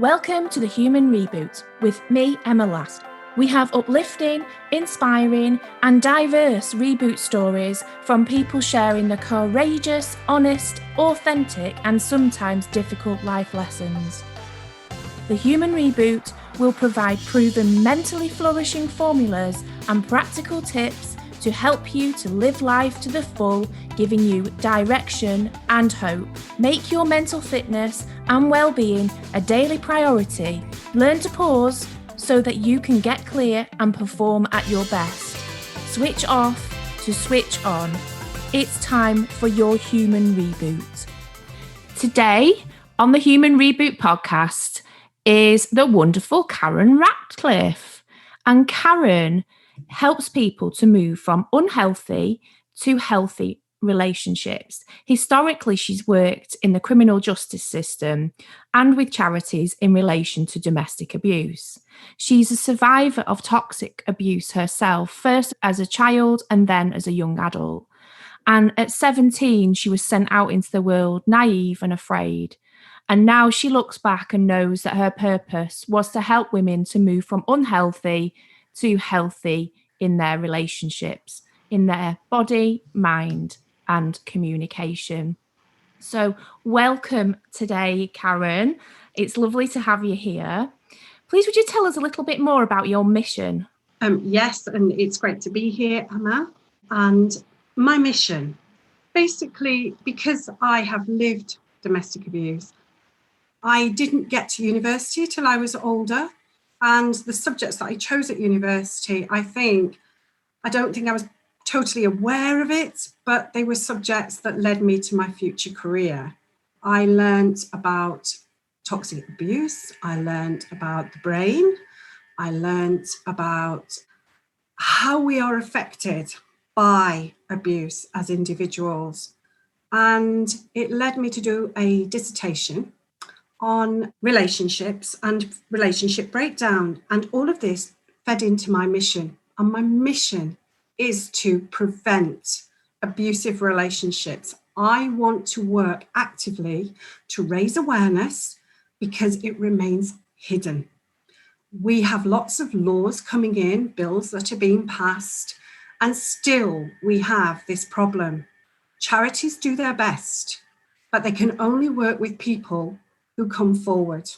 Welcome to the Human Reboot with me, Emma Last. We have uplifting, inspiring and diverse reboot stories from people sharing the courageous, honest, authentic and sometimes difficult life lessons. The Human Reboot will provide proven mentally flourishing formulas and practical tips to help you to live life to the full, giving you direction and hope. Make your mental fitness and well-being a daily priority. Learn to pause so that you can get clear and perform at your best. Switch off to switch on. It's time for your Human Reboot. Today on the Human Reboot podcast is the wonderful Karen Ratcliffe. And Karen helps people to move from unhealthy to healthy relationships. Historically, she's worked in the criminal justice system and with charities in relation to domestic abuse. She's a survivor of toxic abuse herself, first as a child and then as a young adult. And at 17, she was sent out into the world naïve and afraid. And now she looks back and knows that her purpose was to help women to move from unhealthy to healthy in their relationships, in their body, mind, and communication. So welcome today, Karen. It's lovely to have you here. Please, would you tell us a little bit more about your mission? Yes, and it's great to be here, Emma. And my mission, basically, because I have lived domestic abuse, I didn't get to university till I was older. And the subjects that I chose at university, I don't think I was totally aware of it, but they were subjects that led me to my future career. I learned about toxic abuse. I learned about the brain. I learned about how we are affected by abuse as individuals. And it led me to do a dissertation on relationships and relationship breakdown. And all of this fed into my mission. And my mission is to prevent abusive relationships. I want to work actively to raise awareness because it remains hidden. We have lots of laws coming in, bills that are being passed, and still we have this problem. Charities do their best, but they can only work with people who come forward.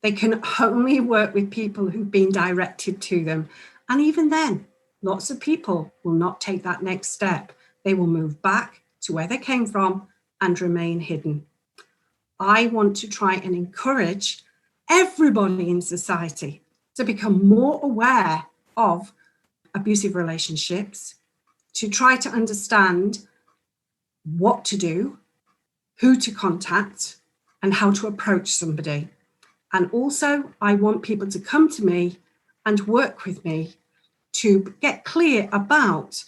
They can only work with people who've been directed to them. And even then, lots of people will not take that next step. They will move back to where they came from and remain hidden. I want to try and encourage everybody in society to become more aware of abusive relationships, to try to understand what to do, who to contact, and how to approach somebody. And also, I want people to come to me and work with me to get clear about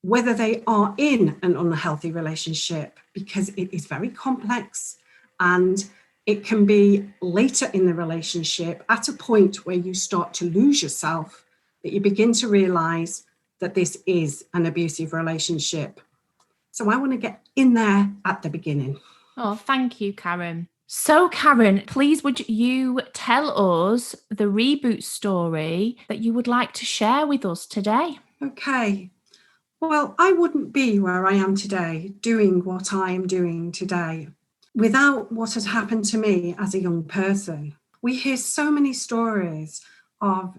whether they are in an unhealthy relationship, because it is very complex and it can be later in the relationship at a point where you start to lose yourself, that you begin to realize that this is an abusive relationship. So I want to get in there at the beginning. Oh, thank you, Karen. So, Karen, please would you tell us the reboot story that you would like to share with us today? Okay. Well, I wouldn't be where I am today, doing what I am doing today, without what has happened to me as a young person. We hear so many stories of,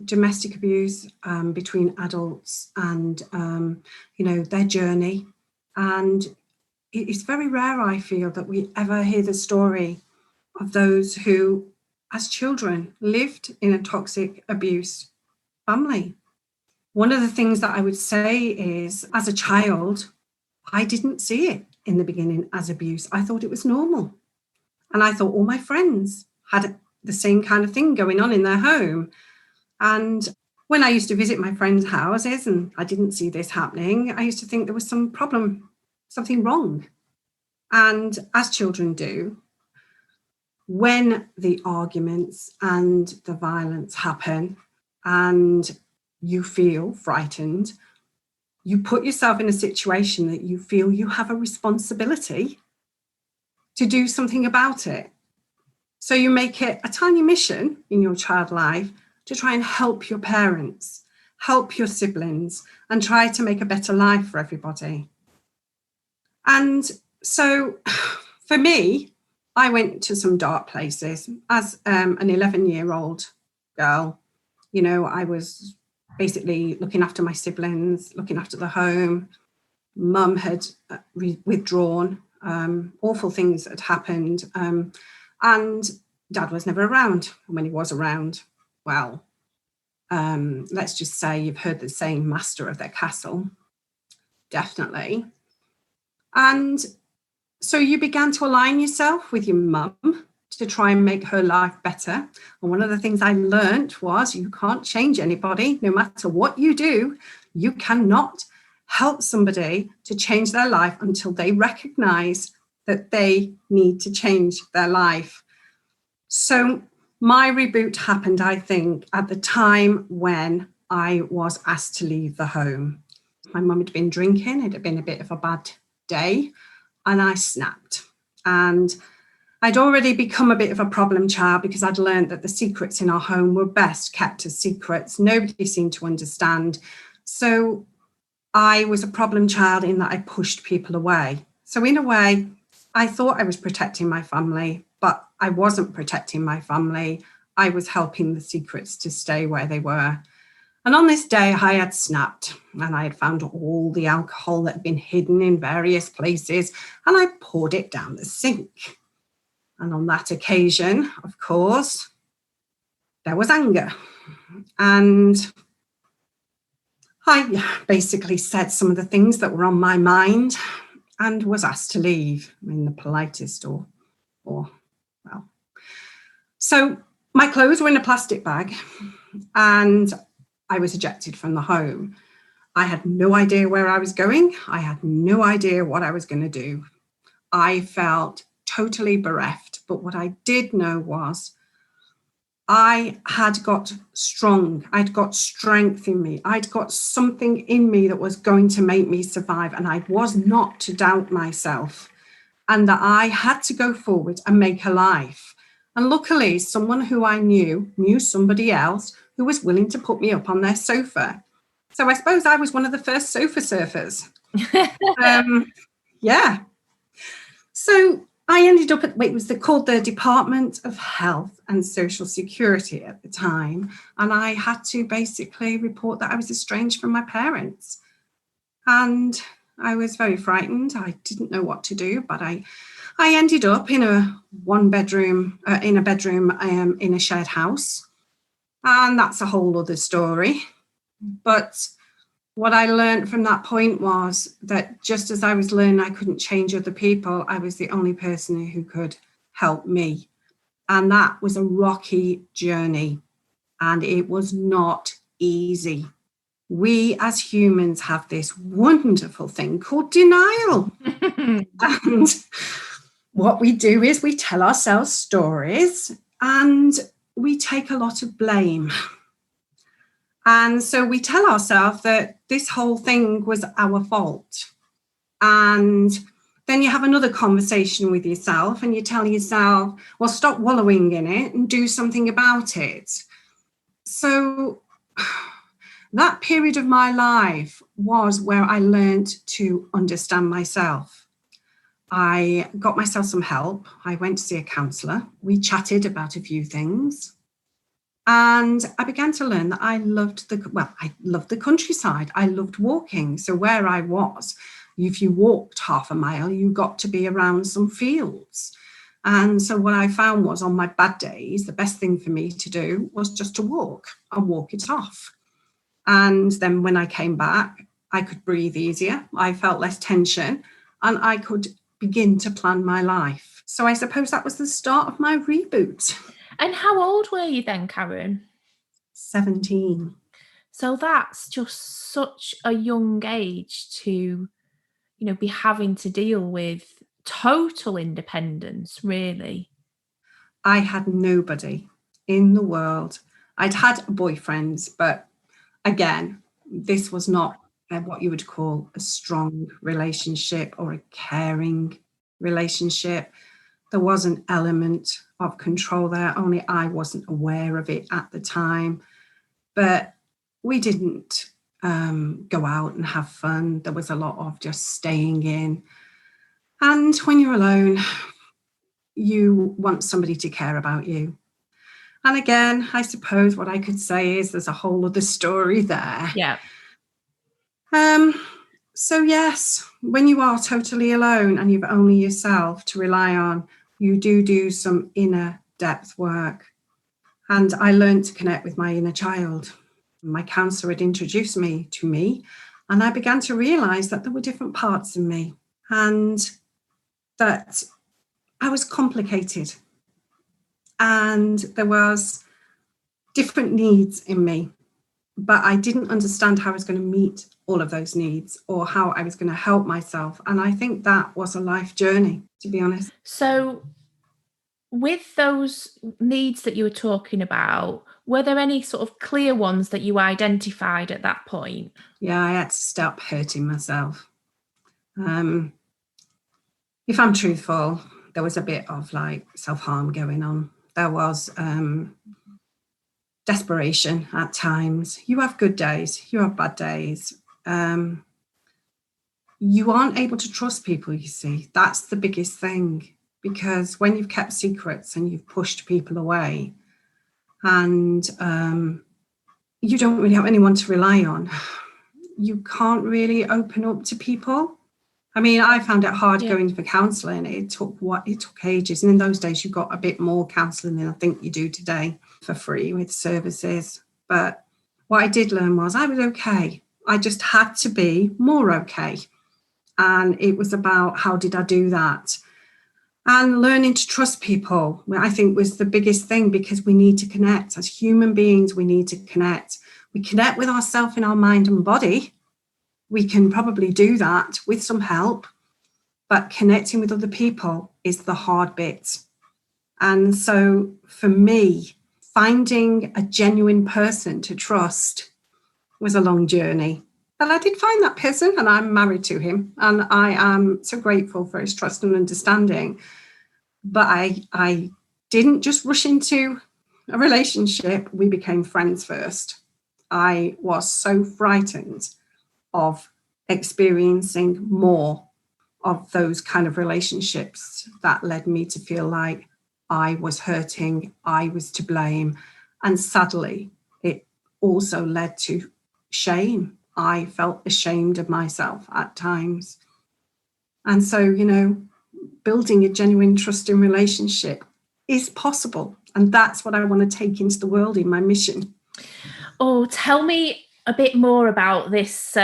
domestic abuse between adults and, their journey. And it's very rare, I feel, that we ever hear the story of those who, as children, lived in a toxic abuse family. One of the things that I would say is, as a child, I didn't see it in the beginning as abuse. I thought it was normal. And I thought all my friends had the same kind of thing going on in their home. And when I used to visit my friends' houses and I didn't see this happening, I used to think there was some problem, something wrong. And as children do, when the arguments and the violence happen and you feel frightened, you put yourself in a situation that you feel you have a responsibility to do something about it. So you make it a tiny mission in your child life to try and help your parents, help your siblings, and try to make a better life for everybody. And so for me, I went to some dark places as an 11-year-old girl. You know, I was basically looking after my siblings, looking after the home. Mum had withdrawn, awful things had happened, and Dad was never around. And when he was around, well, let's just say you've heard the saying, master of their castle, definitely. And so you began to align yourself with your mum to try and make her life better. And one of the things I learned was you can't change anybody, no matter what you do. You cannot help somebody to change their life until they recognize that they need to change their life. So my reboot happened, I think, at the time when I was asked to leave the home. My mum had been drinking. It had been a bit of a bad day, and I snapped. And I'd already become a bit of a problem child because I'd learned that the secrets in our home were best kept as secrets. Nobody seemed to understand. So I was a problem child in that I pushed people away. So in a way, I thought I was protecting my family, but I wasn't protecting my family. I was helping the secrets to stay where they were. And on this day, I had snapped and I had found all the alcohol that had been hidden in various places, and I poured it down the sink. And on that occasion, of course, there was anger. And I basically said some of the things that were on my mind and was asked to leave in the politest or well. So my clothes were in a plastic bag and I was ejected from the home. I had no idea where I was going. I had no idea what I was going to do. I felt totally bereft. But what I did know was I had got strong. I'd got strength in me. I'd got something in me that was going to make me survive. And I was not to doubt myself, and that I had to go forward and make a life. And luckily, someone who I knew somebody else who was willing to put me up on their sofa. So I suppose I was one of the first sofa surfers. Yeah. So I ended up at, it was called the Department of Health and Social Security at the time. And I had to basically report that I was estranged from my parents. And I was very frightened. I didn't know what to do, but I ended up in a bedroom in a shared house. And that's a whole other story. But what I learned from that point was that just as I was learning I couldn't change other people, I was the only person who could help me. And that was a rocky journey. And it was not easy. We as humans have this wonderful thing called denial. And what we do is we tell ourselves stories and we take a lot of blame. And so we tell ourselves that this whole thing was our fault. And then you have another conversation with yourself and you tell yourself, well, stop wallowing in it and do something about it. So that period of my life was where I learned to understand myself. I got myself some help. I went to see a counsellor. We chatted about a few things. And I began to learn that I loved the countryside. I loved walking. So where I was, if you walked half a mile, you got to be around some fields. And so what I found was on my bad days, the best thing for me to do was just to walk and walk it off. And then when I came back, I could breathe easier. I felt less tension and I could begin to plan my life. So I suppose that was the start of my reboot. And how old were you then, Karen? 17. So that's just such a young age to, be having to deal with total independence, really. I had nobody in the world. I'd had boyfriends, but again, this was not what you would call a strong relationship or a caring relationship. there was an element of control there, only I wasn't aware of it at the time. But we didn't go out and have fun. There was a lot of just staying in. And when you're alone, you want somebody to care about you. And again, I suppose what I could say is there's a whole other story there. Yeah. So yes, when you are totally alone and you've only yourself to rely on, you do some inner depth work. And I learned to connect with my inner child. My counsellor had introduced me to me, and I began to realise that there were different parts of me and that I was complicated. And there was different needs in me, but I didn't understand how I was going to meet all of those needs or how I was going to help myself. And I think that was a life journey, to be honest. So with those needs that you were talking about, were there any sort of clear ones that you identified at that point? Yeah, I had to stop hurting myself. If I'm truthful, there was a bit of like self-harm going on. There was desperation at times. You have good days, you have bad days. You aren't able to trust people, you see. That's the biggest thing, because when you've kept secrets and you've pushed people away and you don't really have anyone to rely on, you can't really open up to people. I mean, I found it hard going for counselling. It took ages. And in those days, you got a bit more counselling than I think you do today for free with services. But what I did learn was I was okay. I just had to be more okay. And it was about how did I do that? And learning to trust people, I think, was the biggest thing, because we need to connect. As human beings, we need to connect. We connect with ourselves in our mind and body. We can probably do that with some help, but connecting with other people is the hard bit. And so for me, finding a genuine person to trust was a long journey. But I did find that person, and I'm married to him, and I am so grateful for his trust and understanding. But I didn't just rush into a relationship. We became friends first. I was so frightened of experiencing more of those kind of relationships that led me to feel like I was hurting, I was to blame. And sadly, it also led to shame. I felt ashamed of myself at times. And so, building a genuine trusting relationship is possible. And that's what I want to take into the world in my mission. Oh, tell me a bit more about this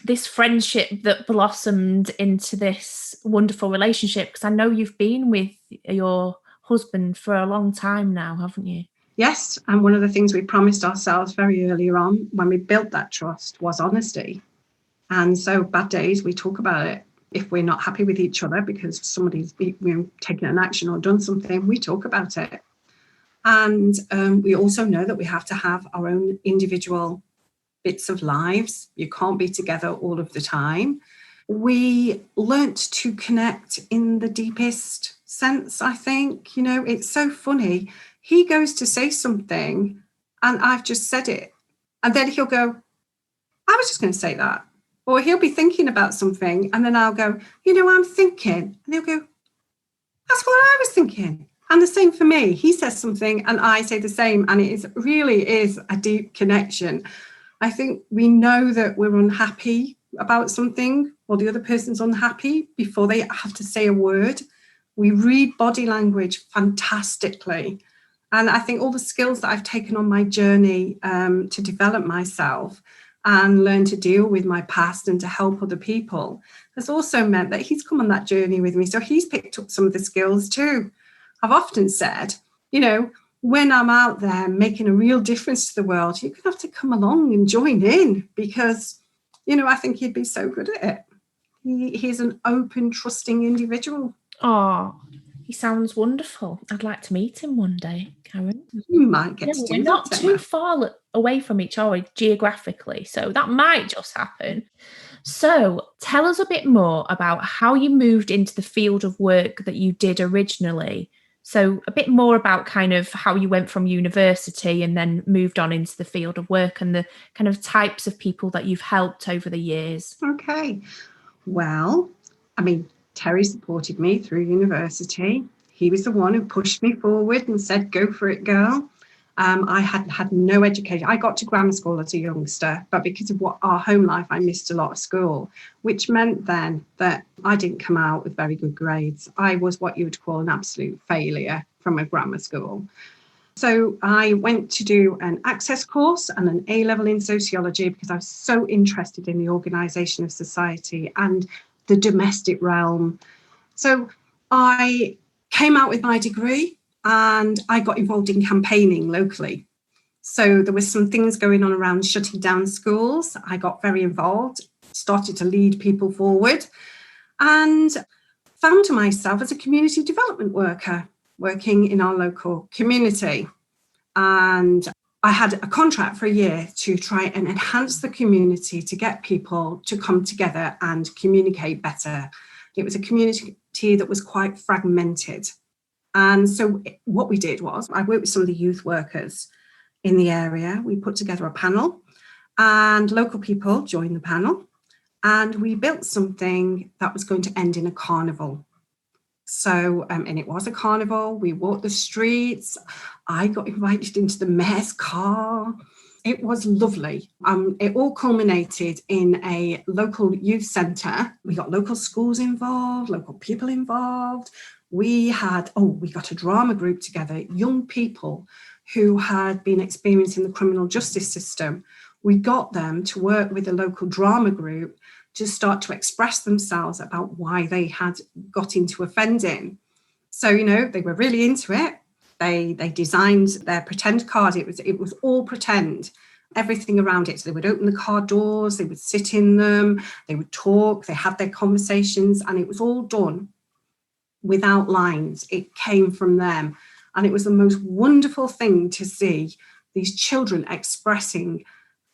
this friendship that blossomed into this wonderful relationship, because I know you've been with your husband for a long time now, haven't you? Yes, and one of the things we promised ourselves very early on when we built that trust was honesty. And so bad days, we talk about it. If we're not happy with each other because somebody's taken an action or done something, we talk about it. And we also know that we have to have our own individual bits of lives. You can't be together all of the time. We learnt to connect in the deepest sense, I think. It's so funny. He goes to say something and I've just said it. And then he'll go, I was just going to say that. Or he'll be thinking about something and then I'll go, I'm thinking. And he'll go, that's what I was thinking. And the same for me. He says something and I say the same. And it really is a deep connection. I think we know that we're unhappy about something or the other person's unhappy before they have to say a word. We read body language fantastically. And I think all the skills that I've taken on my journey to develop myself and learn to deal with my past and to help other people has also meant that he's come on that journey with me. So he's picked up some of the skills too. I've often said, when I'm out there making a real difference to the world, you're going to have to come along and join in because, I think he'd be so good at it. He's an open, trusting individual. Oh, He sounds wonderful. I'd like to meet him one day, Karen. You might get to do we're that, not Emma. too far away from each other geographically, so that might just happen. So tell us a bit more about how you moved into the field of work that you did originally. So a bit more about kind of how you went from university and then moved on into the field of work and the kind of types of people that you've helped over the years. Okay. Well, I mean, Terry supported me through university. He was the one who pushed me forward and said, go for it, girl. I had no education. I got to grammar school as a youngster, but because of our home life, I missed a lot of school, which meant then that I didn't come out with very good grades. I was what you would call an absolute failure from a grammar school. So I went to do an access course and an A-level in sociology because I was so interested in the organisation of society and the domestic realm. So I came out with my degree and I got involved in campaigning locally. So there was some things going on around shutting down schools. I got very involved, started to lead people forward, and found myself as a community development worker working in our local community. And I had a contract for a year to try and enhance the community, to get people to come together and communicate better. It was a community that was quite fragmented. And so what we did was I worked with some of the youth workers in the area. We put together a panel and local people joined the panel. And we built something that was going to end in a carnival. So, and it was a carnival. We walked the streets. I got invited into the mayor's car. It was lovely. It all culminated in a local youth centre. We got local schools involved, local people involved. We got a drama group together, young people who had been experiencing the criminal justice system. We got them to work with the local drama group to start to express themselves about why they had got into offending. So, they were really into it. They designed their pretend card. It was all pretend, everything around it. So they would open the car doors, they would sit in them, they would talk, they had their conversations, and it was all done without lines. It came from them. And it was the most wonderful thing to see these children expressing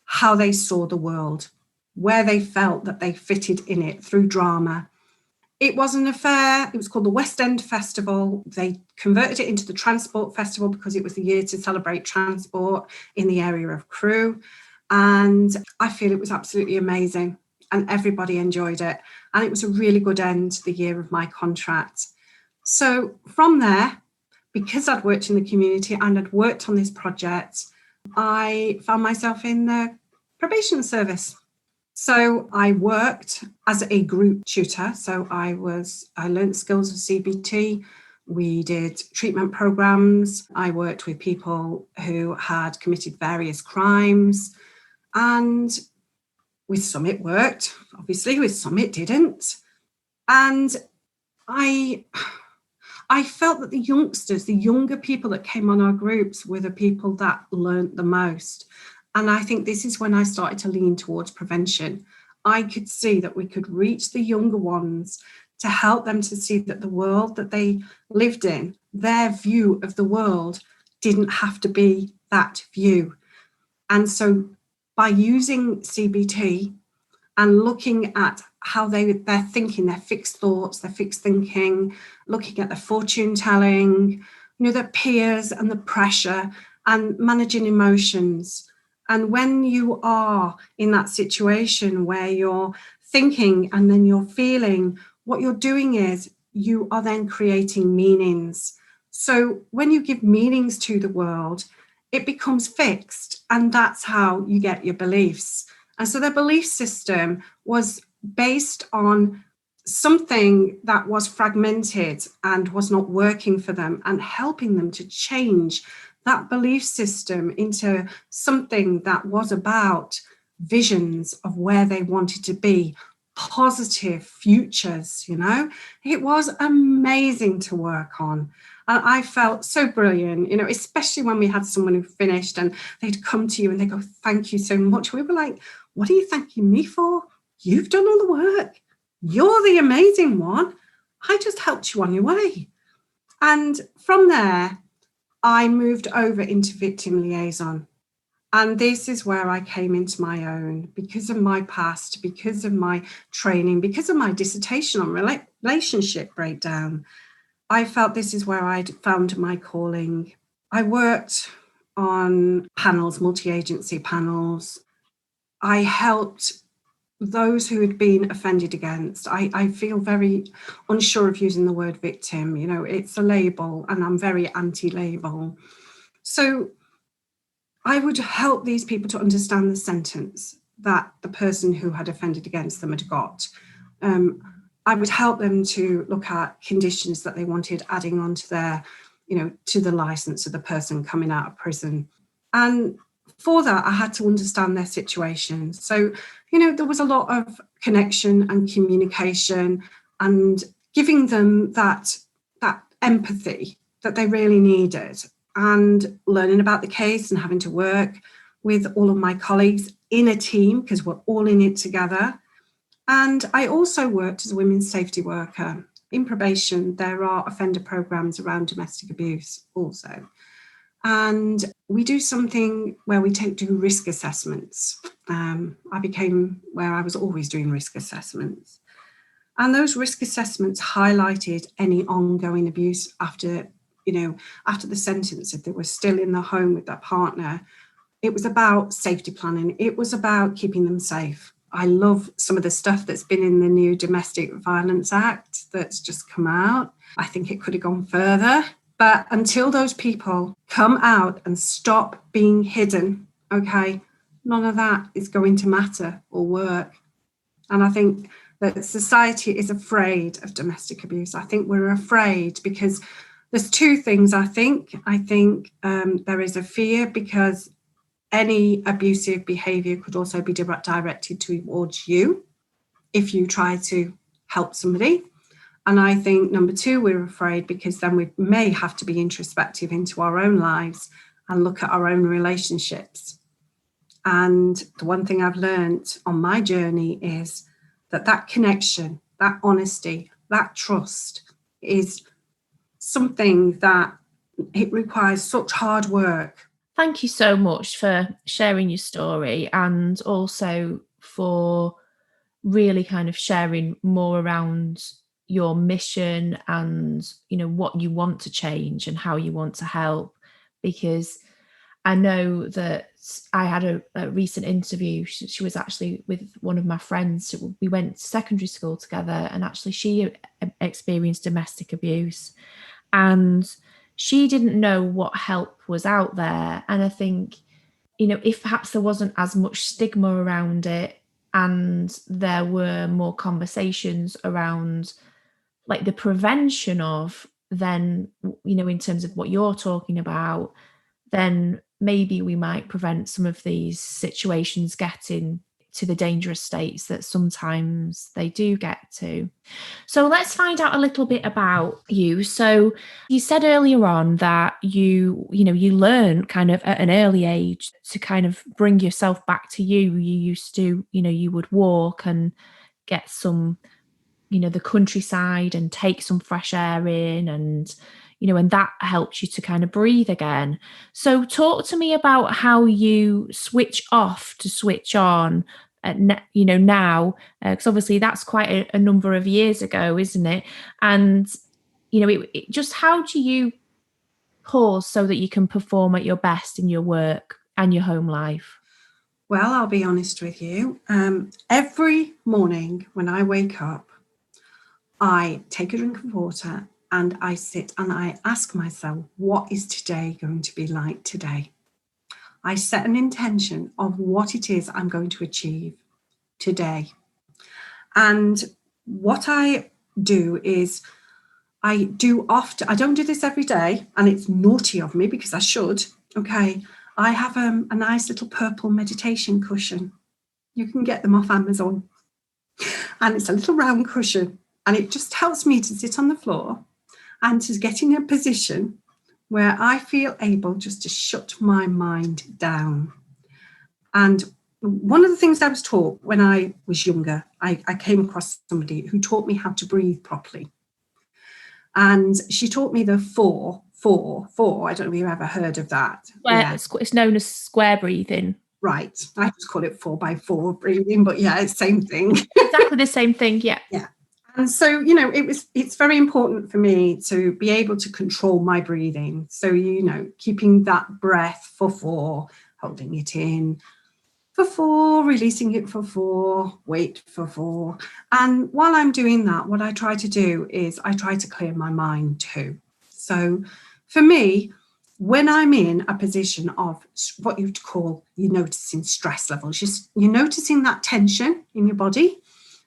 how they saw the world, where they felt that they fitted in it through drama. It was an affair. It was called the West End Festival. They converted it into the Transport Festival because it was the year to celebrate transport in the area of Crewe. And I feel it was absolutely amazing and everybody enjoyed it. And it was a really good end to the year of my contract. So from there, because I'd worked in the community and I'd worked on this project, I found myself in the probation service. So I worked as a group tutor. So I learned skills of CBT. We did treatment programs. I worked with people who had committed various crimes. And with some it worked, obviously, with some it didn't. And I felt that the youngsters, the younger people that came on our groups were the people that learned the most. And I think this is when I started to lean towards prevention. I could see that we could reach the younger ones to help them to see that the world that they lived in, their view of the world, didn't have to be that view. And so by using CBT and looking at how they're thinking, their fixed thoughts, their fixed thinking, looking at their fortune telling, their peers and the pressure and managing emotions. And when you are in that situation where you're thinking and then you're feeling, what you're doing is you are then creating meanings. So when you give meanings to the world, it becomes fixed, and that's how you get your beliefs. And so their belief system was based on something that was fragmented and was not working for them, and helping them to change that belief system into something that was about visions of where they wanted to be, positive futures, It was amazing to work on. And I felt so brilliant, especially when we had someone who finished and they'd come to you and they go, thank you so much. We were like, what are you thanking me for? You've done all the work. You're the amazing one. I just helped you on your way. And from there, I moved over into victim liaison. And this is where I came into my own because of my past, because of my training, because of my dissertation on relationship breakdown. I felt this is where I'd found my calling. I worked on panels, multi-agency panels. I helped those who had been offended against. I feel very unsure of using the word victim. You know, it's a label and I'm very anti-label. So I would help these people to understand the sentence that the person who had offended against them had got. I would help them to look at conditions that they wanted adding on to their, you know, to the license of the person coming out of prison. And for that, I had to understand their situation. So, you know, there was a lot of connection and communication and giving them that empathy that they really needed, and learning about the case and having to work with all of my colleagues in a team because we're all in it together. And I also worked as a women's safety worker. In probation, there are offender programs around domestic abuse also. And we do something where we do risk assessments. I became where I was always doing risk assessments. And those risk assessments highlighted any ongoing abuse after the sentence, if they were still in the home with their partner. It was about safety planning. It was about keeping them safe. I love some of the stuff that's been in the new Domestic Violence Act that's just come out. I think it could have gone further. But until those people come out and stop being hidden, okay, none of that is going to matter or work. And I think that society is afraid of domestic abuse. I think we're afraid because there's two things, I think. I think there is a fear because any abusive behaviour could also be directed towards you if you try to help somebody. And I think number two, we're afraid because then we may have to be introspective into our own lives and look at our own relationships. And the one thing I've learned on my journey is that connection, that honesty, that trust is something that it requires such hard work. Thank you so much for sharing your story and also for really kind of sharing more around your mission and, you know, what you want to change and how you want to help. Because I know that I had a recent interview. She was actually with one of my friends. We went to secondary school together, and actually she experienced domestic abuse. And she didn't know what help was out there. And I think, you know, if perhaps there wasn't as much stigma around it and there were more conversations around like the prevention of, then, you know, in terms of what you're talking about, then maybe we might prevent some of these situations getting to the dangerous states that sometimes they do get to. So let's find out a little bit about you. So you said earlier on that you learn kind of at an early age to kind of bring yourself back to you. You used to, you would walk and get some, the countryside and take some fresh air in, and and that helps you to kind of breathe again. So talk to me about how you switch off to switch on, now, because obviously that's quite a number of years ago, isn't it? And, just how do you pause so that you can perform at your best in your work and your home life? Well, I'll be honest with you. Every morning when I wake up, I take a drink of water and I sit and I ask myself, what is today going to be like today? I set an intention of what it is I'm going to achieve today. And what I do is I don't do this every day, and it's naughty of me because I should. Okay. I have a nice little purple meditation cushion. You can get them off Amazon. And it's a little round cushion. And it just helps me to sit on the floor and to get in a position where I feel able just to shut my mind down. And one of the things I was taught when I was younger, I came across somebody who taught me how to breathe properly. And she taught me the 4, 4, 4. I don't know if you've ever heard of that. It's known as square breathing. Right. I just call it 4x4 breathing, but yeah, it's the same thing. Exactly the same thing, yeah. Yeah. And so, it's very important for me to be able to control my breathing. So, keeping that breath for 4, holding it in for 4, releasing it for 4, wait for 4. And while I'm doing that, what I try to do is I try to clear my mind too. So for me, when I'm in a position of what you'd call, you're noticing stress levels, you're noticing that tension in your body.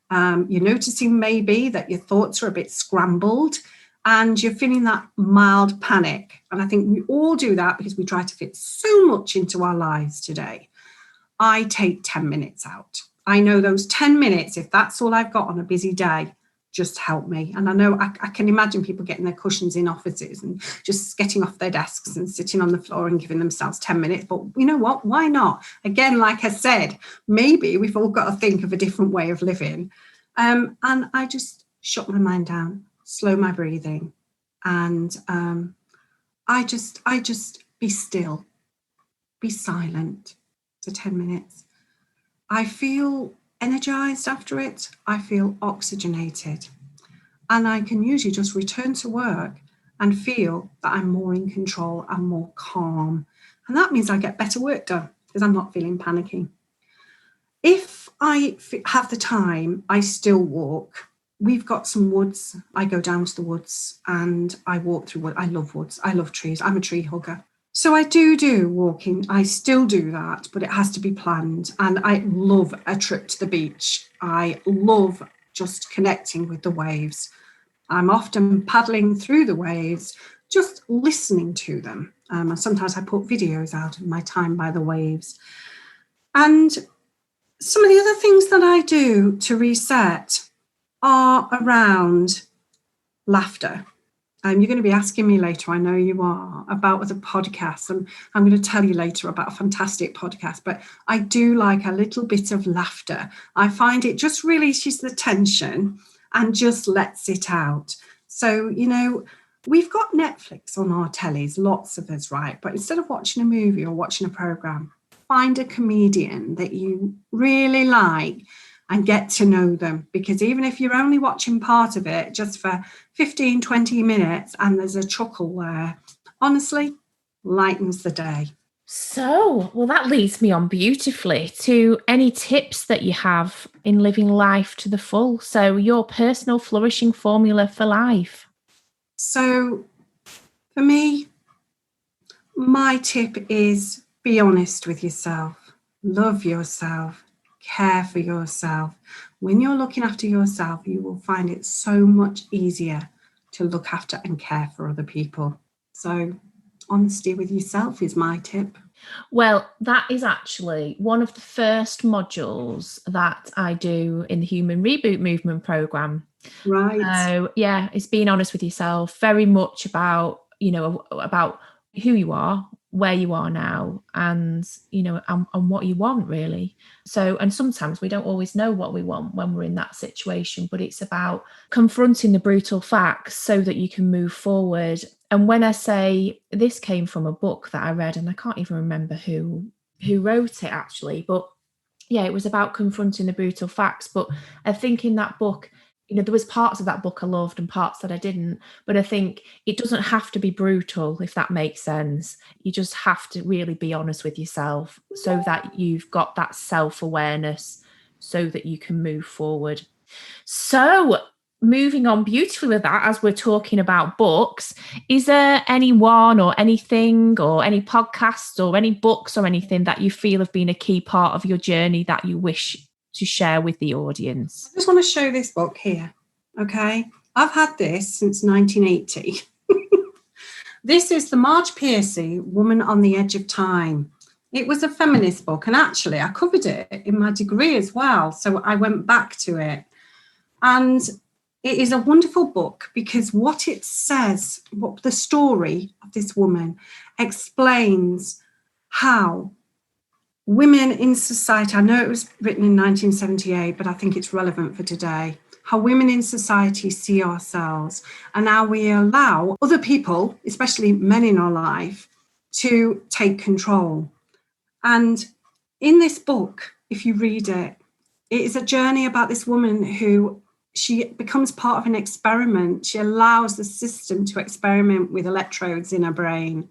You're noticing maybe that your thoughts are a bit scrambled and you're feeling that mild panic. And I think we all do that because we try to fit so much into our lives today. I take 10 minutes out. I know those 10 minutes, if that's all I've got on a busy day, just help me. And I know I can imagine people getting their cushions in offices and just getting off their desks and sitting on the floor and giving themselves 10 minutes. But you know what? Why not? Again, like I said, maybe we've all got to think of a different way of living. And I just shut my mind down, slow my breathing. And I just be still, be silent for 10 minutes. I feel energized after it. I feel oxygenated. And I can usually just return to work and feel that I'm more in control and more calm. And that means I get better work done because I'm not feeling panicky. If I have the time, I still walk. We've got some woods. I go down to the woods and I walk through wood. I love woods. I love trees. I'm a tree hugger. So I do walking. I still do that, but it has to be planned. And I love a trip to the beach. I love just connecting with the waves. I'm often paddling through the waves, just listening to them. Sometimes I put videos out of my time by the waves. And some of the other things that I do to reset are around laughter. You're going to be asking me later, I know you are, about the podcast. And I'm going to tell you later about a fantastic podcast. But I do like a little bit of laughter. I find it just releases the tension and just lets it out. So, we've got Netflix on our tellies, lots of us, right? But instead of watching a movie or watching a program, find a comedian that you really like and get to know them. Because even if you're only watching part of it just for 15, 20 minutes and there's a chuckle there, honestly, lightens the day. So, well, that leads me on beautifully to any tips that you have in living life to the full. So your personal flourishing formula for life. So for me, my tip is be honest with yourself, love yourself, care for yourself. When you're looking after yourself, you will find it so much easier to look after and care for other people. So honesty with yourself is my tip. Well, that is actually one of the first modules that I do in the Human Reboot movement program. Right. So yeah, it's being honest with yourself, very much about, about who you are, where you are now, and and what you want really. So, and sometimes we don't always know what we want when we're in that situation, but it's about confronting the brutal facts so that you can move forward. And when I say this came from a book that I read, and I can't even remember who wrote it actually, but yeah, it was about confronting the brutal facts. But I think in that book, there was parts of that book I loved and parts that I didn't. But I think it doesn't have to be brutal, if that makes sense. You just have to really be honest with yourself so that you've got that self-awareness so that you can move forward. So moving on beautifully with that, as we're talking about books, is there anyone or anything or any podcasts or any books or anything that you feel have been a key part of your journey that you wish to share with the audience? I just want to show this book here. Okay. I've had this since 1980. This is the Marge Piercy, Woman on the Edge of Time. It was a feminist book, and actually I covered it in my degree as well. So I went back to it. And it is a wonderful book because what it says, what the story of this woman explains how women in society, I know it was written in 1978, but I think it's relevant for today, how women in society see ourselves, and how we allow other people, especially men in our life, to take control. And in this book, if you read it, it is a journey about this woman who she becomes part of an experiment. She allows the system to experiment with electrodes in her brain.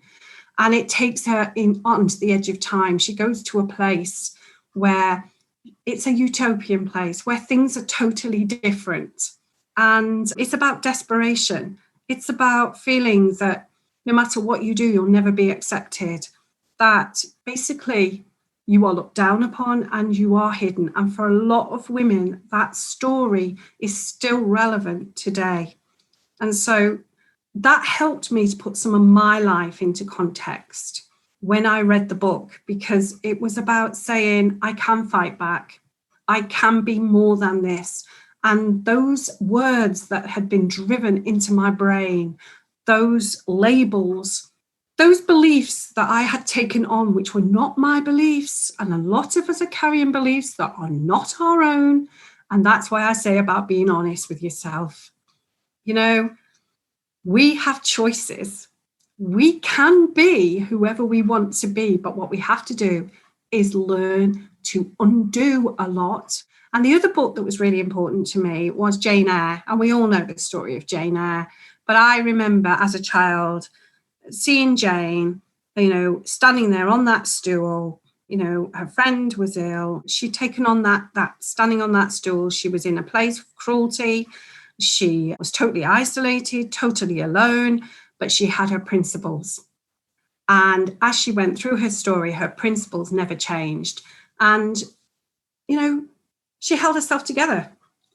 And it takes her onto the edge of time. She goes to a place where it's a utopian place, where things are totally different. And it's about desperation. It's about feeling that no matter what you do, you'll never be accepted. That basically you are looked down upon and you are hidden. And for a lot of women, that story is still relevant today. And so that helped me to put some of my life into context when I read the book, because it was about saying, I can fight back. I can be more than this. And those words that had been driven into my brain, those labels, those beliefs that I had taken on, which were not my beliefs, and a lot of us are carrying beliefs that are not our own. And that's why I say about being honest with yourself. You know, we have choices. We can be whoever we want to be, but what we have to do is learn to undo a lot. And the other book that was really important to me was Jane Eyre. And we all know the story of Jane Eyre. But I remember as a child seeing Jane, standing there on that stool. Her friend was ill. She'd taken on that standing on that stool. She was in a place of cruelty. She was totally isolated, totally alone, but she had her principles. And as she went through her story, her principles never changed. And, she held herself together.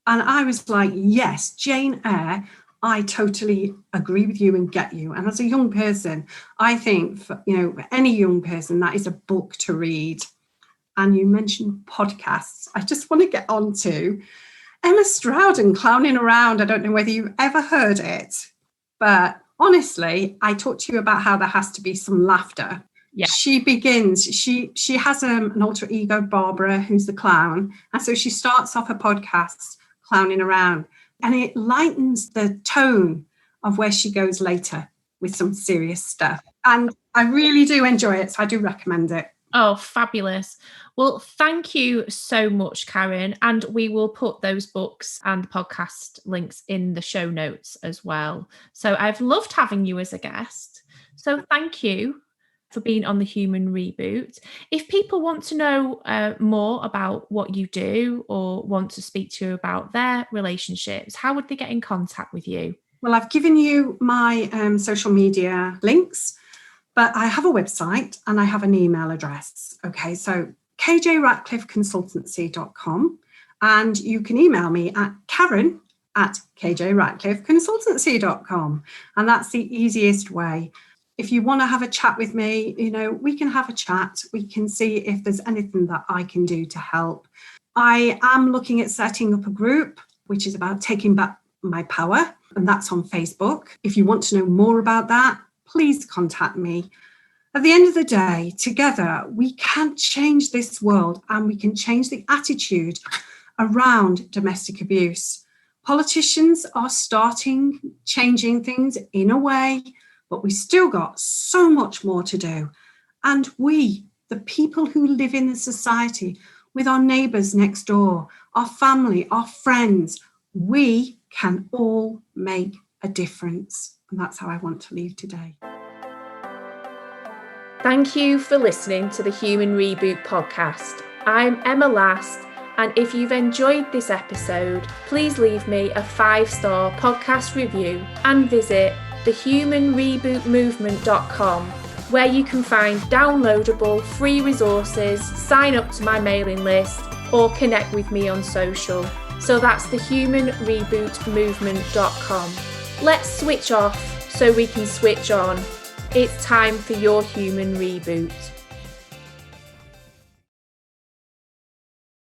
And I was like, yes, Jane Eyre, I totally agree with you and get you. And as a young person, I think, for any young person, that is a book to read. And you mentioned podcasts. I just want to get on to Emma Stroughton clowning around. I don't know whether you've ever heard it, but honestly, I talked to you about how there has to be some laughter. Yeah. She has an alter ego, Barbara, who's the clown. And so she starts off her podcast clowning around, and it lightens the tone of where she goes later with some serious stuff. And I really do enjoy it. So I do recommend it. Oh, fabulous. Well, thank you so much, Karen. And we will put those books and podcast links in the show notes as well. So I've loved having you as a guest. So thank you for being on the Human Reboot. If people want to know more about what you do or want to speak to you about their relationships, how would they get in contact with you? Well, I've given you my social media links, but I have a website and I have an email address. Okay, so kjratcliffeconsultancy.com, and you can email me at karen@kjratcliffeconsultancy.com, and that's the easiest way. If you want to have a chat with me, we can have a chat. We can see if there's anything that I can do to help. I am looking at setting up a group, which is about taking back my power, and that's on Facebook. If you want to know more about that, please contact me. At the end of the day, together, we can change this world, and we can change the attitude around domestic abuse. Politicians are changing things in a way, but we still got so much more to do. And we, the people who live in the society, with our neighbours next door, our family, our friends, we can all make a difference. And that's how I want to leave today. Thank you for listening to the Human Reboot podcast. I'm Emma Last, and if you've enjoyed this episode, please leave me a 5-star podcast review and visit thehumanrebootmovement.com, where you can find downloadable free resources, sign up to my mailing list, or connect with me on social. So that's thehumanrebootmovement.com. Let's switch off so we can switch on. It's time for your human reboot.